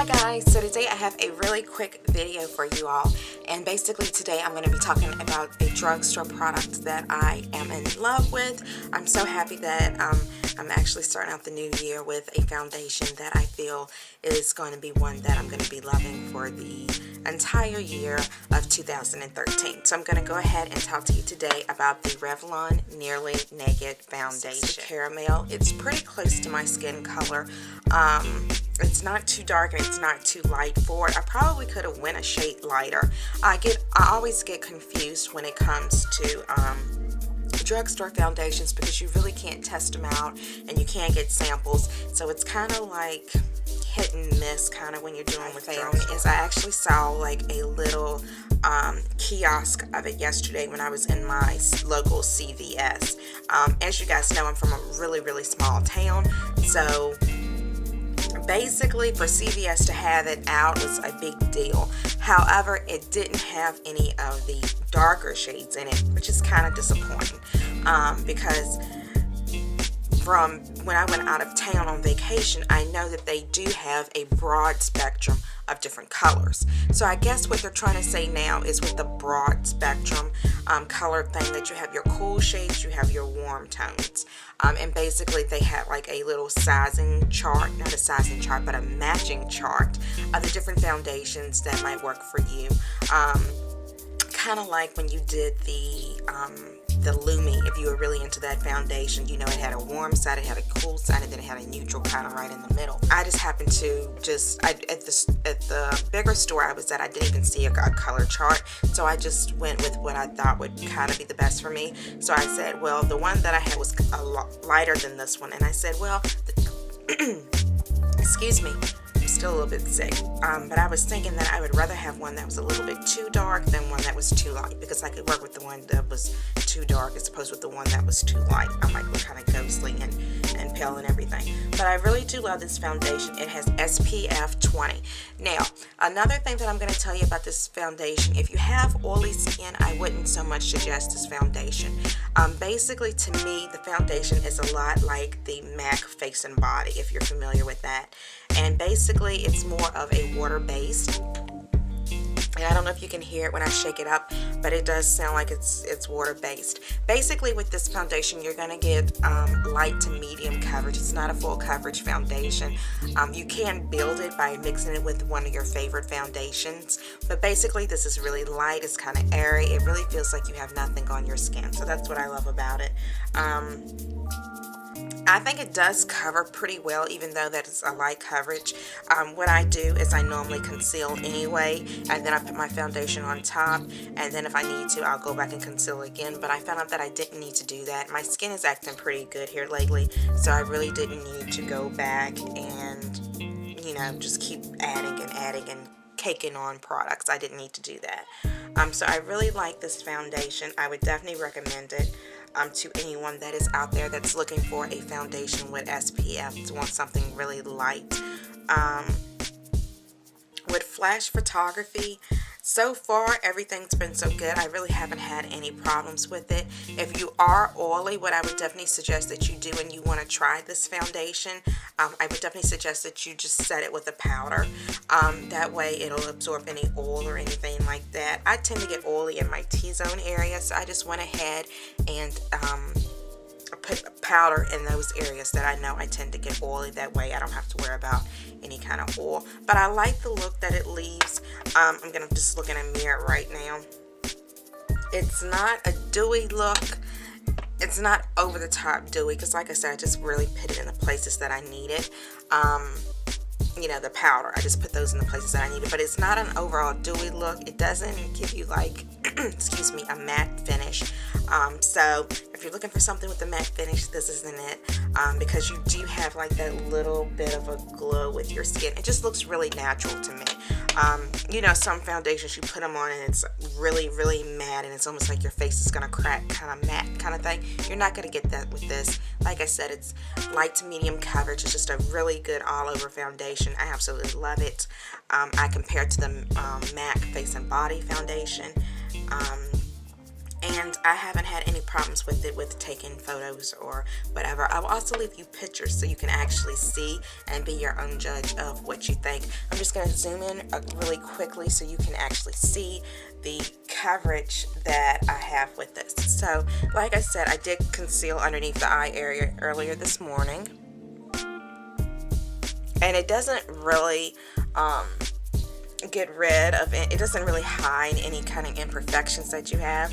Hi guys, so today I have a really quick video for you all, and basically today I'm going to be talking about a drugstore product that I am in love with. I'm so happy that I'm actually starting out the new year with a foundation that I feel is going to be one that I'm going to be loving for the entire year of 2013. So I'm going to go ahead and talk to you today about the Revlon Nearly Naked Foundation. It's caramel. It's pretty close to my skin color. It's not too dark and it's not too light for it. I probably could have went a shade lighter. I always get confused when it comes to drugstore foundations because you really can't test them out and you can't get samples. So it's kind of like hit and miss kind of when you're doing with found is I actually saw like a little kiosk of it yesterday when I was in my local CVS. As you guys know, I'm from a really small town, so basically for CVS to have it out was a big deal. However, it didn't have any of the darker shades in it, which is kind of disappointing because from when I went out of town on vacation, I know that they do have a broad spectrum of different colors. So I guess what they're trying to say now is with the broad spectrum color thing that you have your cool shades, you have your warm tones. And basically they had like a little sizing chart, not a sizing chart, but a matching chart of the different foundations that might work for you. Kind of like when you did the Lumi, if you were really into that foundation, you know, it had a warm side, it had a cool side, and then it had a neutral kind of right in the middle. I just happened to at the bigger store I was at, I didn't even see a color chart, so I just went with what I thought would kind of be the best for me. So I said, well, the one that I had was a lot lighter than this one, and I said, well, excuse me, I'm still a little bit sick, but I was thinking that I would rather have one that was a little bit too dark than one that was too light, because I could work with the one that was too dark as opposed with the one that was too light. I might look kind of ghostly and pale and everything. But I really do love this foundation. It has SPF 20. Now, another thing that I'm going to tell you about this foundation, if you have oily skin, I wouldn't so much suggest this foundation. Basically, to me, the foundation is a lot like the MAC Face and Body, if you're familiar with that. And basically, it's more of a water-based. And I don't know if you can hear it when I shake it up, but it does sound like it's water-based. Basically, with this foundation, you're going to get light to medium coverage. It's not a full coverage foundation. You can build it by mixing it with one of your favorite foundations. But basically, this is really light. It's kind of airy. It really feels like you have nothing on your skin. So that's what I love about it. I think it does cover pretty well, even though that is a light coverage. What I do is I normally conceal anyway, and then I put my foundation on top, and then if I need to, I'll go back and conceal again. But I found out that I didn't need to do that. My skin is acting pretty good here lately, so I really didn't need to go back and, you know, just keep adding and caking on products. I didn't need to do that. So I really like this foundation. I would definitely recommend it to anyone that is out there that's looking for a foundation with SPF, to want something really light. With flash photography, so far everything's been so good. I really haven't had any problems with it. If you are oily, what I would definitely suggest that you do and you want to try this foundation, I would definitely suggest that you just set it with a powder. That way it'll absorb any oil or anything like that. I tend to get oily in my T-zone area, so I just went ahead and put powder in those areas that I know I tend to get oily. That way I don't have to worry about any kind of oil. But I like the look that it leaves. I'm going to just look in a mirror right now. It's not a dewy look. It's not over the top dewy, because like I said, I just really put it in the places that I need it. You know, the powder, I just put those in the places that I need it. But it's not an overall dewy look. It doesn't give you like excuse me, a matte finish. So if you're looking for something with a matte finish, this isn't it, because you do have like that little bit of a glow with your skin. It just looks really natural to me. You know, some foundations you put them on and it's really matte and it's almost like your face is gonna crack, kind of matte kind of thing. You're not gonna get that with this. Like I said, it's light to medium coverage. It's just a really good all over foundation. I absolutely love it. I compare it to the MAC Face and Body foundation. and I haven't had any problems with it with taking photos or whatever. I will also leave you pictures so you can actually see and be your own judge of what you think. I'm just going to zoom in really quickly so you can actually see the coverage that I have with this. So like I said, I did conceal underneath the eye area earlier this morning, and it doesn't really get rid of it. It doesn't really hide any kind of imperfections that you have,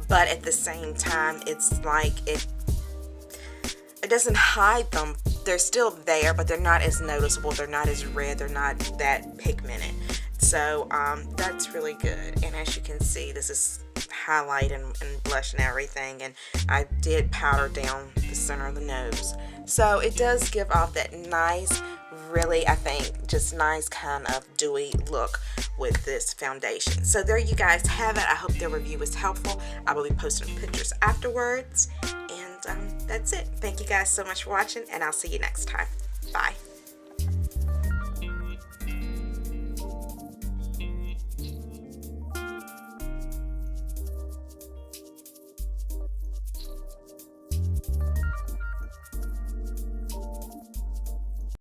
but at the same time, it's like it doesn't hide them. They're still there, but they're not as noticeable. They're not as red. They're not that pigmented. So that's really good. And as you can see, this is highlight and blush and everything, and I did powder down the center of the nose. So it does give off that nice, really, I think, just nice kind of dewy look with this foundation. So there you guys have it. I hope the review was helpful. I will be posting pictures afterwards, and that's it. Thank you guys so much for watching, and I'll see you next time. Bye.